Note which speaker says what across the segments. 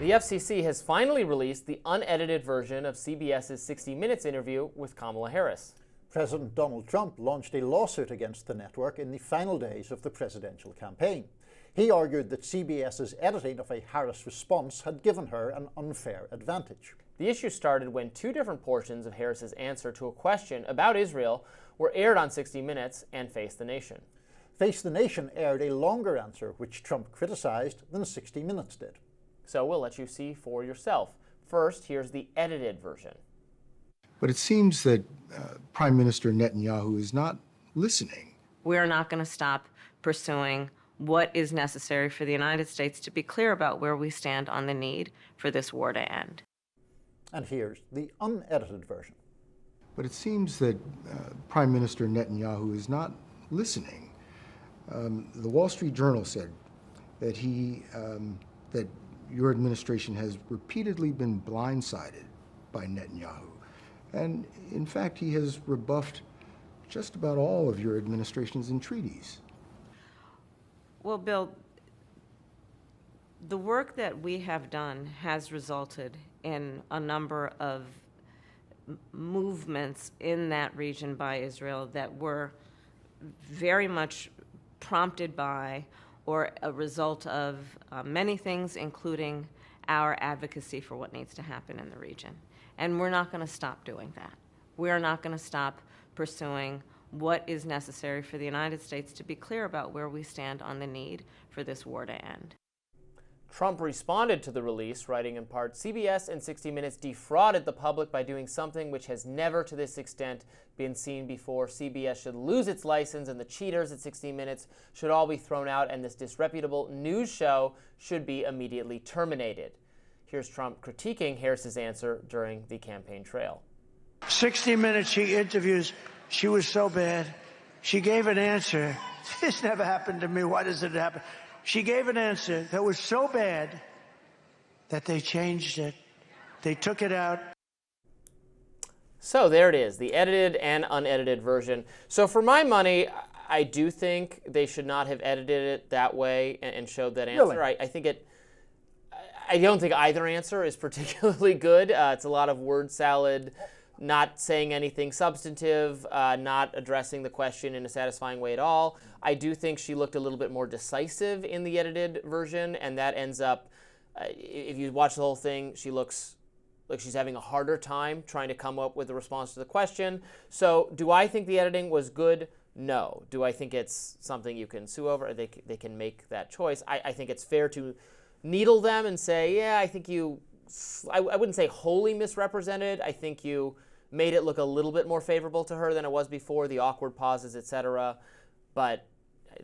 Speaker 1: The FCC has finally released the unedited version of CBS's 60 Minutes interview with Kamala Harris.
Speaker 2: President Donald Trump launched a lawsuit against the network in the final days of the presidential campaign. He argued that CBS's editing of a Harris response had given her an unfair advantage.
Speaker 1: The issue started when two different portions of Harris's answer to a question about Israel were aired on 60 Minutes and Face the Nation.
Speaker 2: Face the Nation aired a longer answer, which Trump criticized, than 60 Minutes did.
Speaker 1: So we'll let you see for yourself. First, here's the edited version.
Speaker 3: But it seems that Prime Minister Netanyahu is not listening.
Speaker 4: We are not going to stop pursuing what is necessary for the United States to be clear about where we stand on the need for this war to end.
Speaker 2: And here's the unedited version.
Speaker 3: But it seems that Prime Minister Netanyahu is not listening. The Wall Street Journal said that that your administration has repeatedly been blindsided by Netanyahu. And in fact, he has rebuffed just about all of your administration's entreaties.
Speaker 4: Well, Bill, the work that we have done has resulted in a number of movements in that region by Israel that were very much prompted by or a result of many things, including our advocacy for what needs to happen in the region. And we're not going to stop doing that. We're not going to stop pursuing what is necessary for the United States to be clear about where we stand on the need for this war to end.
Speaker 1: Trump responded to the release, writing in part, CBS and 60 Minutes defrauded the public by doing something which has never to this extent been seen before. CBS should lose its license and the cheaters at 60 Minutes should all be thrown out and this disreputable news show should be immediately terminated. Here's Trump critiquing Harris's answer during the campaign trail.
Speaker 5: 60 Minutes, she interviews, she was so bad. She gave an answer. This never happened to me. Why does it happen? She gave an answer that was so bad that they changed it. They took it out.
Speaker 1: So there it is, the edited and unedited version. So for my money, I do think they should not have edited it that way and showed that answer.
Speaker 2: Really?
Speaker 1: I don't think either answer is particularly good. It's a lot of word salad, not saying anything substantive, not addressing the question in a satisfying way at all. I do think she looked a little bit more decisive in the edited version, and that ends up, if you watch the whole thing, she looks like she's having a harder time trying to come up with a response to the question. So do I think the editing was good? No. Do I think it's something you can sue over? They can make that choice. I think it's fair to needle them and say, yeah, I think I wouldn't say wholly misrepresented. I think you made it look a little bit more favorable to her than it was before, the awkward pauses, etc. But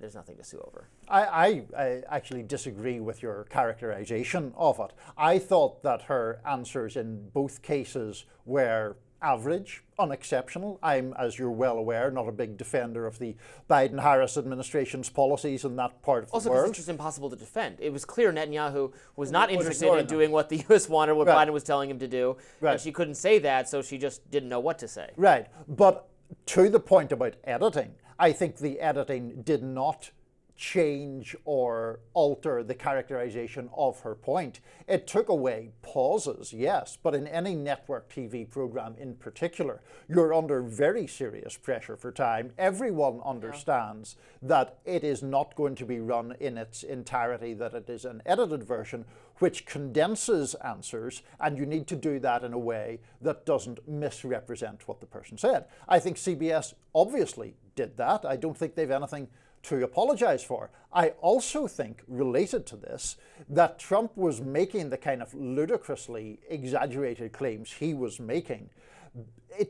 Speaker 1: there's nothing to sue over.
Speaker 2: I actually disagree with your characterization of it. I thought that her answers in both cases were average, unexceptional. I'm, as you're well aware, not a big defender of the Biden-Harris administration's policies in that part of the world.
Speaker 1: Also, it's just impossible to defend. It was clear Netanyahu was not interested in doing what the U.S. wanted, what Biden was telling him to do.
Speaker 2: Right.
Speaker 1: And she couldn't say that, so she just didn't know what to say.
Speaker 2: Right. But to the point about editing, I think the editing did not change or alter the characterization of her point. It took away pauses, yes, but in any network TV program in particular, you're under very serious pressure for time. Everyone understands that it is not going to be run in its entirety, that it is an edited version which condenses answers, and you need to do that in a way that doesn't misrepresent what the person said. I think CBS obviously did that. I don't think they've anything to apologize for. I also think, related to this, that Trump was making the kind of ludicrously exaggerated claims he was making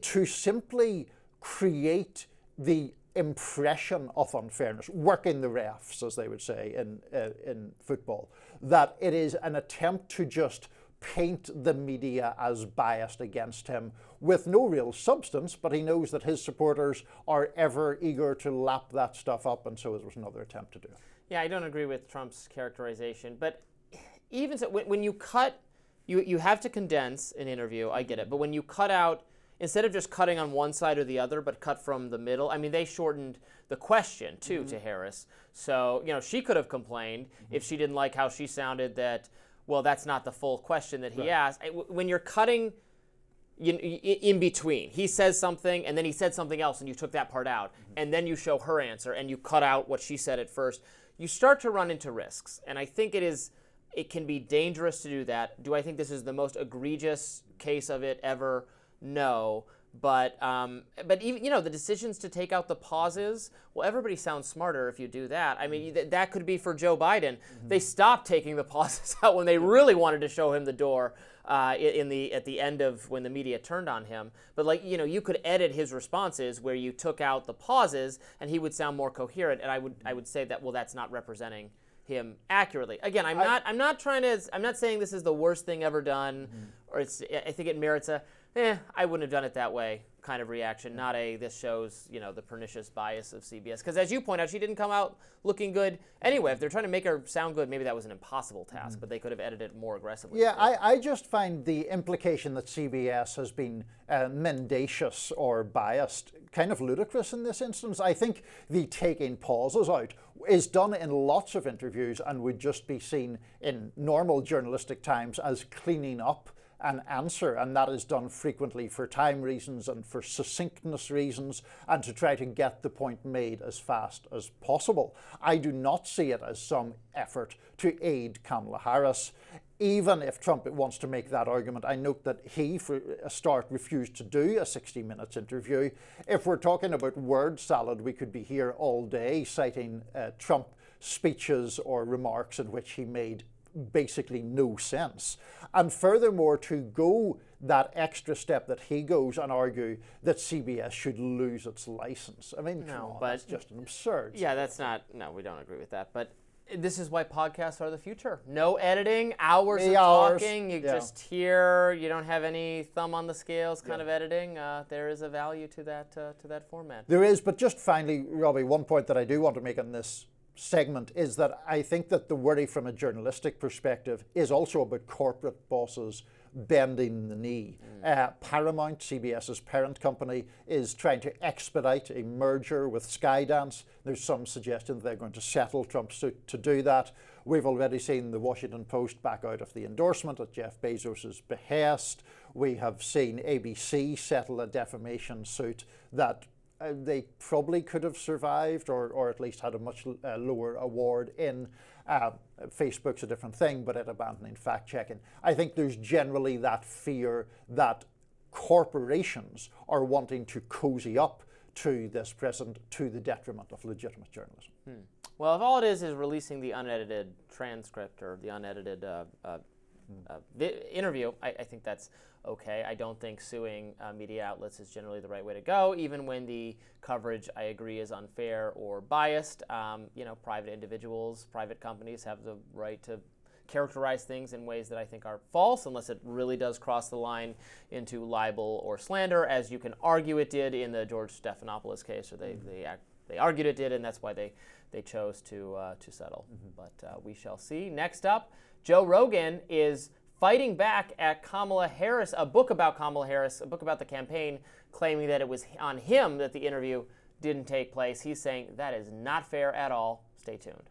Speaker 2: to simply create the impression of unfairness, working the refs, as they would say in football, that it is an attempt to just paint the media as biased against him with no real substance, but he knows that his supporters are ever eager to lap that stuff up, and so it was another attempt to do it.
Speaker 1: Yeah, I don't agree with Trump's characterization, but even so, when you cut, you have to condense an interview, I get it, but when you cut out, instead of just cutting on one side or the other, but cut from the middle, I mean, they shortened the question, too, to Harris. So, she could have complained if she didn't like how she sounded that well, that's not the full question that he asked. When you're cutting in between, he says something and then he said something else and you took that part out, and then you show her answer and you cut out what she said at first, you start to run into risks. And I think it can be dangerous to do that. Do I think this is the most egregious case of it ever? No. But even, the decisions to take out the pauses, well, everybody sounds smarter if you do that. I mean, that could be for Joe Biden. They stopped taking the pauses out when they really wanted to show him the door at the end of when the media turned on him. But you could edit his responses where you took out the pauses and he would sound more coherent. And I would say that, well, that's not representing him accurately. Again, I'm not saying this is the worst thing ever done, or I think it merits I wouldn't have done it that way kind of reaction, not this shows, the pernicious bias of CBS. Because as you point out, she didn't come out looking good anyway. If they're trying to make her sound good, maybe that was an impossible task, but they could have edited it more aggressively.
Speaker 2: Yeah, I just find the implication that CBS has been mendacious or biased kind of ludicrous in this instance. I think the taking pauses out is done in lots of interviews and would just be seen in normal journalistic times as cleaning up an answer, and that is done frequently for time reasons and for succinctness reasons and to try to get the point made as fast as possible. I do not see it as some effort to aid Kamala Harris. Even if Trump wants to make that argument, I note that he, for a start, refused to do a 60 Minutes interview. If we're talking about word salad, we could be here all day citing Trump speeches or remarks in which he made basically no sense. And furthermore, to go that extra step that he goes and argue that CBS should lose its license. I mean, that's just an absurd.
Speaker 1: Yeah, we don't agree with that. But this is why podcasts are the future. No editing, hours of talking. You just hear, you don't have any thumb on the scales kind of editing. There is a value to that format.
Speaker 2: There is, but just finally, Robbie, one point that I do want to make on this segment is that I think that the worry from a journalistic perspective is also about corporate bosses bending the knee. Paramount, CBS's parent company, is trying to expedite a merger with Skydance. There's some suggestion that they're going to settle Trump's suit to do that. We've already seen the Washington Post back out of the endorsement at Jeff Bezos's behest. We have seen ABC settle a defamation suit that they probably could have survived or at least had a much lower award in. Facebook's a different thing, but at abandoning fact-checking. I think there's generally that fear that corporations are wanting to cozy up to this president to the detriment of legitimate journalism.
Speaker 1: Well, if all it is releasing the unedited transcript or the unedited interview, I think that's okay. I don't think suing media outlets is generally the right way to go, even when the coverage, I agree, is unfair or biased. Private individuals, private companies have the right to characterize things in ways that I think are false, unless it really does cross the line into libel or slander, as you can argue it did in the George Stephanopoulos case, or they argued it did, and that's why they chose to settle. But we shall see. Next up, Joe Rogan is fighting back at Kamala Harris, a book about Kamala Harris, a book about the campaign, claiming that it was on him that the interview didn't take place. He's saying that is not fair at all. Stay tuned.